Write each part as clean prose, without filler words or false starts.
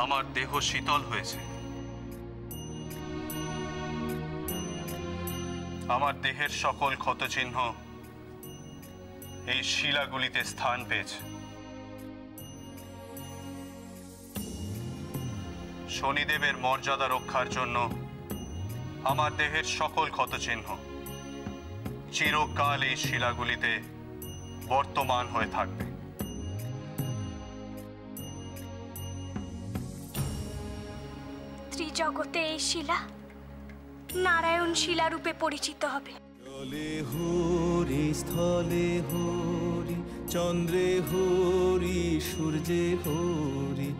আমার দেহ শীতল হয়েছে। আমার দেহের সকল ক্ষতচিহ্ন এই শিলাগুলিতে স্থান পেয়েছে। শনিদেবের মর্যাদা রক্ষার জন্য আমার দেহের সকল ক্ষতচিহ্ন চিরকাল এই শিলাগুলিতে বর্তমান হয়ে থাকবে। ত্রিজগতে এই শিলা নারায়ণ শিলা রূপে পরিচিত হবে। জলে হরি, স্থলে হরি, চন্দ্রে হরি, সূর্যে হরি,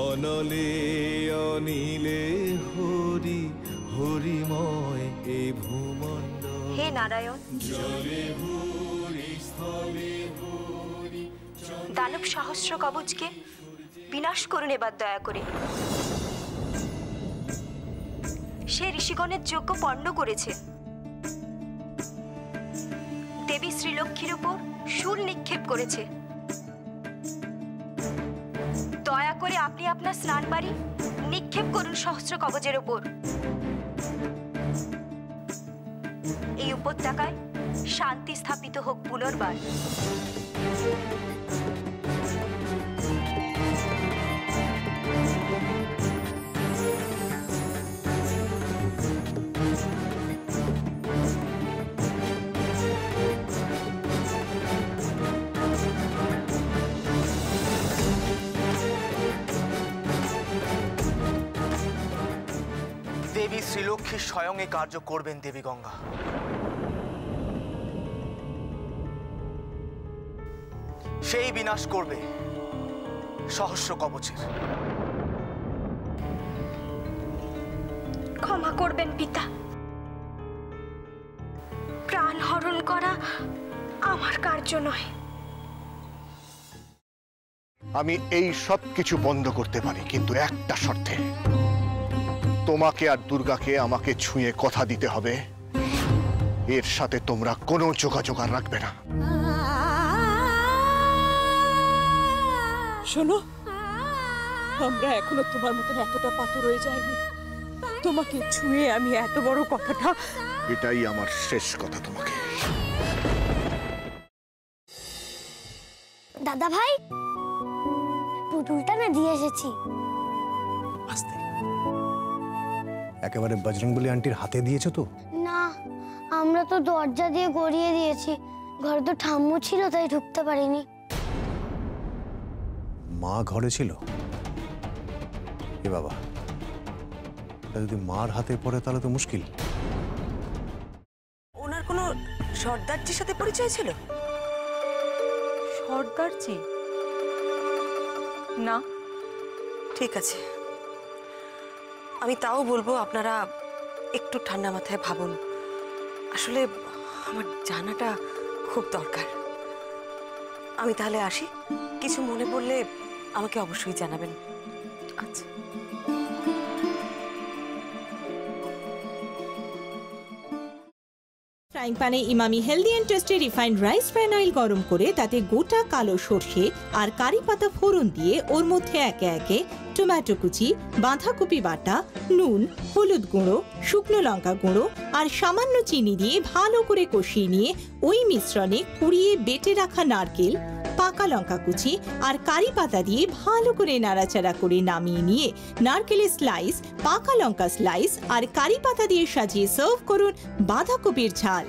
অনলে অনিলে হরি, হরিময় এই ভূমণ্ডল। হে নারায়ণ, জলে হরি, স্থলে হরি, দানব সহস্র কবচকে বিনাশ করুন এবার দয়া করে। সে ঋষিগণের যজ্ঞ পণ্ড করেছে, দেবী শ্রীলক্ষ্মীর উপর শূল নিক্ষেপ করেছে। দয়া করে আপনি আপনার স্নান বাড়ি নিক্ষেপ করুন সহস্র কবচের উপর। এই উপত্যকায় শান্তি স্থাপিত হোক পুনর্বার। দেবী শ্রীলক্ষ্মী স্বয়ং এই কার্য করবেন। দেবী গঙ্গা, সেই বিনাশ করবে সহস্র কবচের। ক্ষমা করবেন পিতা, প্রাণ হরণ করা আমার কার্য নয়। আমি এই সব কিছু বন্ধ করতে পারি, কিন্তু একটা শর্তে। তোমাকে আর দুর্গাকে আমাকে ছুঁয়ে কথা দিতে হবে, এর সাথে তোমরা কোনো যোগাযোগ আর রাখবে না। শোনো, আমরা এখনো তোমার মতন এতটা পাথর হয়ে যায়নি। তোমাকে ছুঁয়ে আমি এত বড় কথাটা, এটাই আমার শেষ কথা তোমাকে। দাদা ভাই, পুতুলটা না দিয়ে এসেছি। আস্তে, একেবারে বজরংবলী আন্টির হাতে দিয়েছো তো? না, আমরা তো দরজা দিয়ে গড়িয়ে দিয়েছি। ঘরে তো ঠাম্মু ছিল, তাই ঢুকতে পারিনি। মা ঘরে ছিল? এ বাবা, এটা যদি মার হাতে পড়ে তাহলে তো মুশকিল। ওনার কোনো সর্দারজির সাথে পরিচয় ছিল? সর্দারজি? না। ঠিক আছে, আমি তাও বলবো আপনারা একটু ঠান্ডা মাথায় ভাবুন। আসলে আমার জানাটা খুব দরকার। আমি তাহলে আসি, কিছু মনে পড়লে আমাকে অবশ্যই জানাবেন। আচ্ছা। ফ্রাইং প্যানে Emami healthy and tasty refined rice bran oil গরম করে তাতে গোটা কালো সর্ষে আর কারি পাতা ফোড়ন দিয়ে ওর মধ্যে একে একে টমেটো কুচি, বাঁধাকপি বাটা, নুন, হলুদ গুঁড়ো, শুকনো লঙ্কা গুঁড়ো আর সামান্য চিনি দিয়ে ভালো করে কষিয়ে নিয়ে ওই মিশ্রণে কুড়িয়ে বেটে রাখা নারকেল, পাকা লঙ্কা কুচি আর কারি পাতা দিয়ে ভালো করে নাড়াচাড়া করে নামিয়ে নিয়ে নারকেলের স্লাইস, পাকা লঙ্কা স্লাইস আর কারি পাতা দিয়ে সাজিয়ে সার্ভ করুন বাঁধাকপির ঝাল।